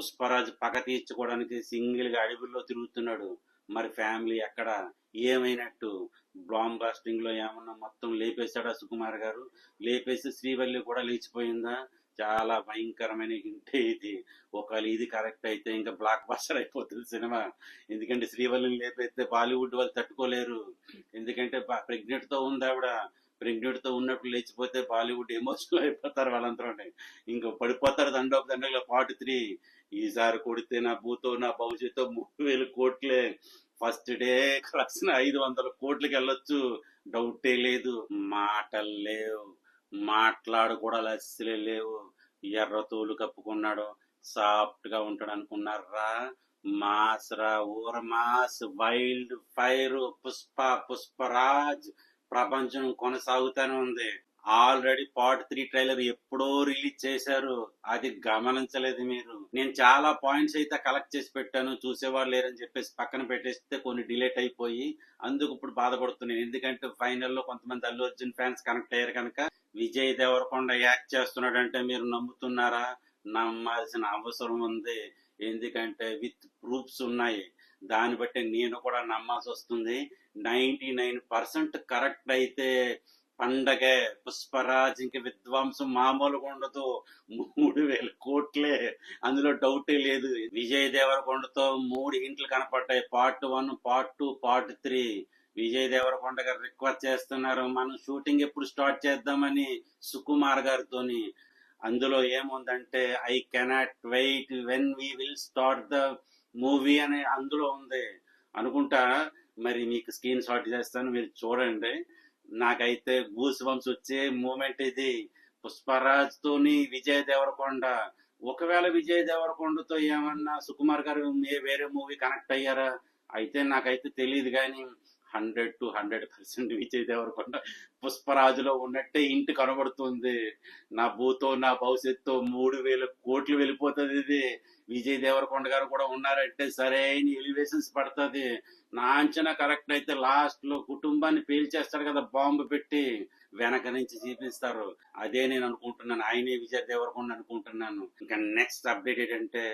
పుష్పరాజు పగ తీర్చుకోవడానికి సింగిల్ గా అడవుల్లో తిరుగుతున్నాడు. మరి ఫ్యామిలీ ఎక్కడ, ఏమైనట్టు? బాంబ్ బ్లాస్టింగ్ లో ఏమన్నా మొత్తం లేపేశాడా సుకుమార్ గారు? లేపేసి శ్రీవల్లి కూడా లేచిపోయిందా? చాలా భయంకరమైన హింటే ఇది. ఒకవేళ ఇది కరెక్ట్ అయితే ఇంకా బ్లాక్ బస్టర్ అయిపోతుంది సినిమా. ఎందుకంటే శ్రీవల్లిని లేపేస్తే బాలీవుడ్ వాళ్ళు తట్టుకోలేరు. ఎందుకంటే ప్రెగ్నెంట్ తో ఉంది ఆవిడ. ప్రెగ్నెంట్ తో ఉన్నప్పుడు లేచిపోతే బాలీవుడ్ ఎమోషనల్ అయిపోతారు వాళ్ళంతా. ఇంకా పడిపోతారు దండోపు దండలో పార్ట్ 3. ఈసారి కొడితే నా భూతో నా భవిష్యత్తు 3,000 కోట్లే. ఫస్ట్ డే కలెక్షన్ 500 కోట్లకి వెళ్ళొచ్చు, డౌటే లేదు. మాటలు లేవు, మాట్లాడు కూడా లస్సలే లేవు. ఎర్ర తోలు కప్పుకున్నాడు, సాఫ్ట్ గా ఉంటాడు అనుకున్నారా? మాస్ రా, ఊర మాస్, వైల్డ్ ఫైర్, పుష్పరాజ్. ప్రపంచం కొనసాగుతానే ఉంది. ఆల్రెడీ పార్ట్ 3 ట్రైలర్ ఎప్పుడో రిలీజ్ చేశారు, అది గమనించలేదు మీరు. నేను చాలా పాయింట్స్ అయితే కలెక్ట్ చేసి పెట్టాను, చూసేవాళ్ళు లేరని చెప్పేసి పక్కన పెట్టేస్తే కొన్ని డిలేట్ అయిపోయి అందుకు ఇప్పుడు బాధపడుతున్నాను. ఎందుకంటే ఫైనల్లో కొంతమంది అల్లు అర్జున్ ఫ్యాన్స్ కనెక్ట్ అయ్యారు కనుక. విజయ్ దేవరకొండ యాక్ట్ చేస్తున్నాడంటే మీరు నమ్ముతున్నారా? నమ్మాల్సిన అవసరం ఉంది. ఎందుకంటే విత్ ప్రూఫ్స్ ఉన్నాయి. దాన్ని బట్టి నేను కూడా నమ్మాల్సి వస్తుంది. 99% కరెక్ట్ అయితే పండగే. పుష్పరాజ్ ఇంక విధ్వంసం మామూలుగా ఉండదు. 3,000 కోట్లే, అందులో డౌటే లేదు. విజయ్ దేవరకొండతో 3 హింట్లు కనపడ్డాయి, part 1, part 2, part 3. Vijay Deverakonda గారు రిక్వెస్ట్ చేస్తున్నారు మనం షూటింగ్ ఎప్పుడు స్టార్ట్ చేద్దామని సుకుమార్ గారితోని. అందులో ఏముందంటే I cannot wait when we will start the movie అని అందులో ఉంది అనుకుంటా. మరి మీకు స్క్రీన్ షాట్ చేస్తాను, మీరు చూడండి. నాకైతే గూస్ బంప్స్ వచ్చే మూమెంట్ ఇది. పుష్పరాజ్ తోని విజయ్ దేవరకొండ. ఒకవేళ విజయ్ దేవరకొండతో ఏమన్నా సుకుమార్ గారు వేరే మూవీ కనెక్ట్ అయ్యారా అయితే నాకైతే తెలియదు. కానీ 100% విజయ్ దేవరకొండ పుష్పరాజులో ఉన్నట్టే ఇంటి కనబడుతుంది. నా భూతో నా భవిష్యత్తు 3,000 కోట్లు వెళ్ళిపోతుంది ఇది. విజయ్ దేవరకొండ గారు కూడా ఉన్నారంటే సరైన ఎలివేషన్స్ పడుతుంది. నా అంచనా కరెక్ట్ అయితే లాస్ట్ లో కుటుంబాన్ని పేల్చేస్తాడు కదా బాంబు పెట్టి, వెనక నుంచి చూపిస్తారు. అదే నేను అనుకుంటున్నాను, ఆయనే విజయ్ దేవరకొండ అనుకుంటున్నాను. ఇంకా నెక్స్ట్ అప్డేట్ ఏంటంటే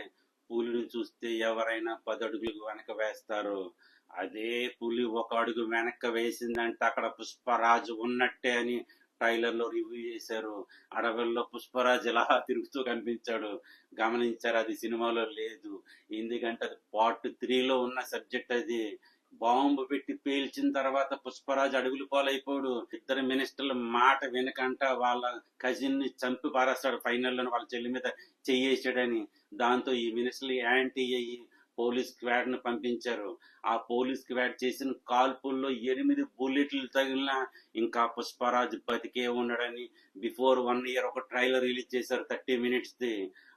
పులిని చూస్తే ఎవరైనా 10 అడుగులు వెనక వేస్తారు. అదే పులి 1 అడుగు వెనక్కి వేసిందంటే అక్కడ పుష్పరాజు ఉన్నట్టే అని ట్రైలర్ లో రివ్యూ చేశారు. అడవుల్లో పుష్పరాజ్ ఇలా తిరుగుతూ కనిపించాడు, గమనించారు? అది సినిమాలో లేదు. ఎందుకంటే అది పార్ట్ 3లో ఉన్న సబ్జెక్ట్. అది బాంబు పెట్టి పేల్చిన తర్వాత పుష్పరాజ్ అడుగులు పాలైపోయాడు. ఇద్దరు మినిస్టర్ల మాట వెనకంట వాళ్ళ కజిన్ ని చంపి పారేస్తాడు ఫైనల్లో, వాళ్ళ చెల్లి మీద చెయ్యేసాడని. దాంతో ఈ మినిస్టర్లు యాంటీ అయ్యి పోలీస్ స్క్వాడ్ ను పంపించారు. ఆ పోలీస్ స్క్వాడ్ చేసిన కాల్పుల్లో 8 బుల్లెట్లు తగిలిన ఇంకా పుష్పరాజ్ బతికే ఉన్నాడని బిఫోర్ 1 ఇయర్ ఒక ట్రైలర్ రిలీజ్ చేశారు 30 minutes ది.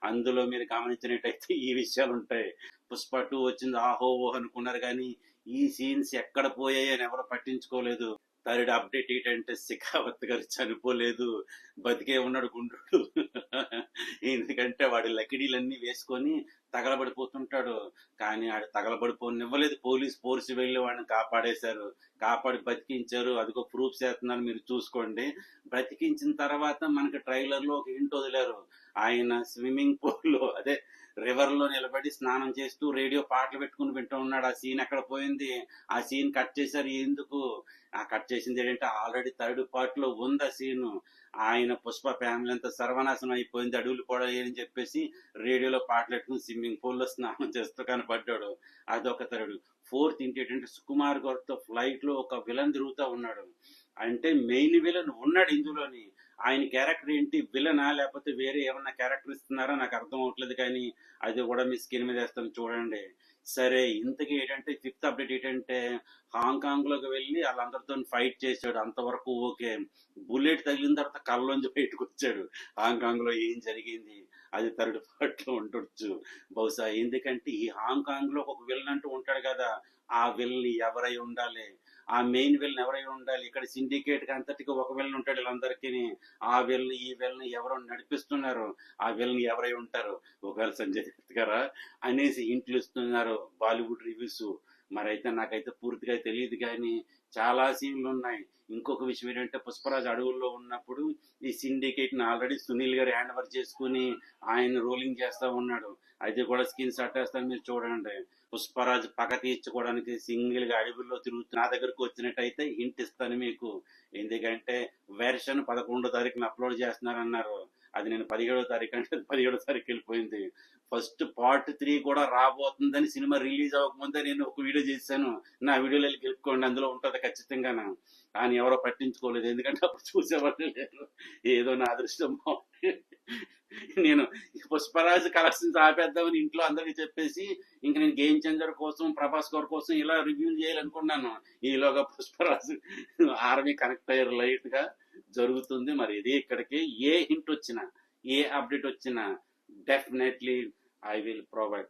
అందులో మీరు గమనించినట్టయితే ఈ విషయాలు ఉంటాయి. పుష్ప 2 వచ్చింది, ఆహో ఓహో అనుకున్నారు, కానీ ఈ సీన్స్ ఎక్కడ పోయాయి అని ఎవరు పట్టించుకోలేదు. థర్డ్ అప్డేట్ ఏంటంటే శిఖావత్ గారు చనిపోలేదు, బతికే ఉన్నాడు గుండ్రుడు. ఎందుకంటే వాడి లకిడీలన్నీ వేసుకొని తగలబడిపోతుంటాడు. కానీ ఆడు తగలబడిపోనివ్వలేదు, పోలీస్ ఫోర్స్ వెళ్ళి వాడిని కాపాడేశారు. కాపాడి బతికించారు. అదిగో ప్రూఫ్ చేస్తున్నారు, మీరు చూసుకోండి. బ్రతికించిన తర్వాత మనకి ట్రైలర్ లో ఒక హింట్ వదిలారు. ఆయన స్విమ్మింగ్ పూల్ లో, అదే రివర్ లో నిలబడి స్నానం చేస్తూ రేడియో పాటలు పెట్టుకుని వింటూ ఉన్నాడు. ఆ సీన్ ఎక్కడ పోయింది? ఆ సీన్ కట్ చేశారు. ఎందుకు ఆ కట్ చేసింది ఏంటంటే ఆల్రెడీ థర్డ్ పార్ట్ లో ఉంది ఆ సీను. ఆయన పుష్ప ఫ్యామిలీ అంతా సర్వనాశనం అయిపోయింది, అడవులు కూడా అని చెప్పేసి రేడియోలో పాటలు పెట్టుకుని స్విమ్మింగ్ పూల్ లో స్నానం చేస్తూ కనపడ్డాడు. అదొక థర్డ్. ఫోర్త్ ఏంటంటే సుకుమార్ గారితో ఫ్లైట్ లో ఒక విలన్ తిరుగుతూ ఉన్నాడు. అంటే మెయిన్ విలన్ ఉన్నాడు ఇందులోని. ఆయన క్యారెక్టర్ ఏంటి, విలనా లేకపోతే వేరే ఏమన్నా క్యారెక్టర్ ఇస్తున్నారా నాకు అర్థం అవట్లేదు. కానీ అది కూడా మీ స్క్రీన్ మీద వేస్తాను చూడండి. సరే, ఇంతకీ ఏంటంటే ఫిఫ్త్ అప్డేట్ ఏంటంటే హాంకాంగ్ లోకి వెళ్ళి వాళ్ళందరితో ఫైట్ చేశాడు, అంతవరకు ఓకే. బుల్లెట్ తగిలిన తర్వాత కళ్ళలోంచి బయటకు వచ్చాడు. హాంకాంగ్ లో ఏం జరిగింది అది థర్డ్ పార్ట్ లో ఉండొచ్చు బహుశా. ఎందుకంటే ఈ హాంకాంగ్ లో ఒక విలన్ అంటూ ఉంటాడు కదా, ఆ విలన్ ఎవరై ఉండాలి, ఆ మెయిన్ విలన్ ఎవరై ఉండాలి. ఇక్కడ సిండికేట్ అంతటికి ఒక విలన్ ఉంటాడు వీళ్ళందరికీ. ఆ విలన్ ఈ విలన్ ఎవరో నడిపిస్తున్నారు, ఆ విలన్ ఎవరై ఉంటారు? ఒకవేళ సంజయ్ దత్ గారా అనేసి ఇంట్లు ఇస్తున్నారు బాలీవుడ్ రివ్యూస్. మరైతే నాకైతే పూర్తిగా తెలియదు కానీ చాలా సీన్లు ఉన్నాయి. ఇంకొక విషయం ఏంటంటే పుష్పరాజ్ అడవుల్లో ఉన్నప్పుడు ఈ సిండికేట్ ని ఆల్రెడీ సునీల్ గారు హ్యాండ్ ఓవర్ చేసుకుని ఆయన రోలింగ్ చేస్తా ఉన్నాడు. అది కూడా స్క్రీన్ షాట్ వేస్తాను, మీరు చూడండి. పుష్పరాజ్ పగ తీర్చుకోవడానికి సింగిల్ గా అడవుల్లో తిరుగుతూ నా దగ్గరకు వచ్చినట్టయితే హింట్ ఇస్తాను మీకు. ఎందుకంటే వెర్షన్ 11వ తారీఖున అప్లోడ్ చేస్తున్నారన్నారు. అది నేను 17వ తారీఖు అంటే 17వ తారీఖు వెళ్ళిపోయింది. ఫస్ట్ పార్ట్ 3 కూడా రాబోతుందని సినిమా రిలీజ్ అవ్వకముందే నేను ఒక వీడియో చేశాను. నా వీడియోలో గెలుపుకోండి, అందులో ఉంటుంది ఖచ్చితంగా. కానీ ఎవరో పట్టించుకోలేదు, ఎందుకంటే అప్పుడు చూసేవాళ్ళు లేరు. ఏదో నా అదృష్టం నేను పుష్పరాజ్ కలెక్షన్స్ ఆపేద్దామని ఇంట్లో అందరికీ చెప్పేసి ఇంక నేను గేమ్ చేంజర్ కోసం ప్రభాస్ గారి కోసం ఇలా రివ్యూ చేయాలనుకున్నాను. ఈలోగా పుష్పరాజ్ ఆర్మీ కనెక్ట్ అయ్యారు, లైట్ గా జరుగుతుంది. మరి ఇది ఇక్కడికి ఏ హింట్ వచ్చినా, ఏ అప్డేట్ వచ్చినా డెఫినెట్లీ ఐ విల్ ప్రొవైడ్.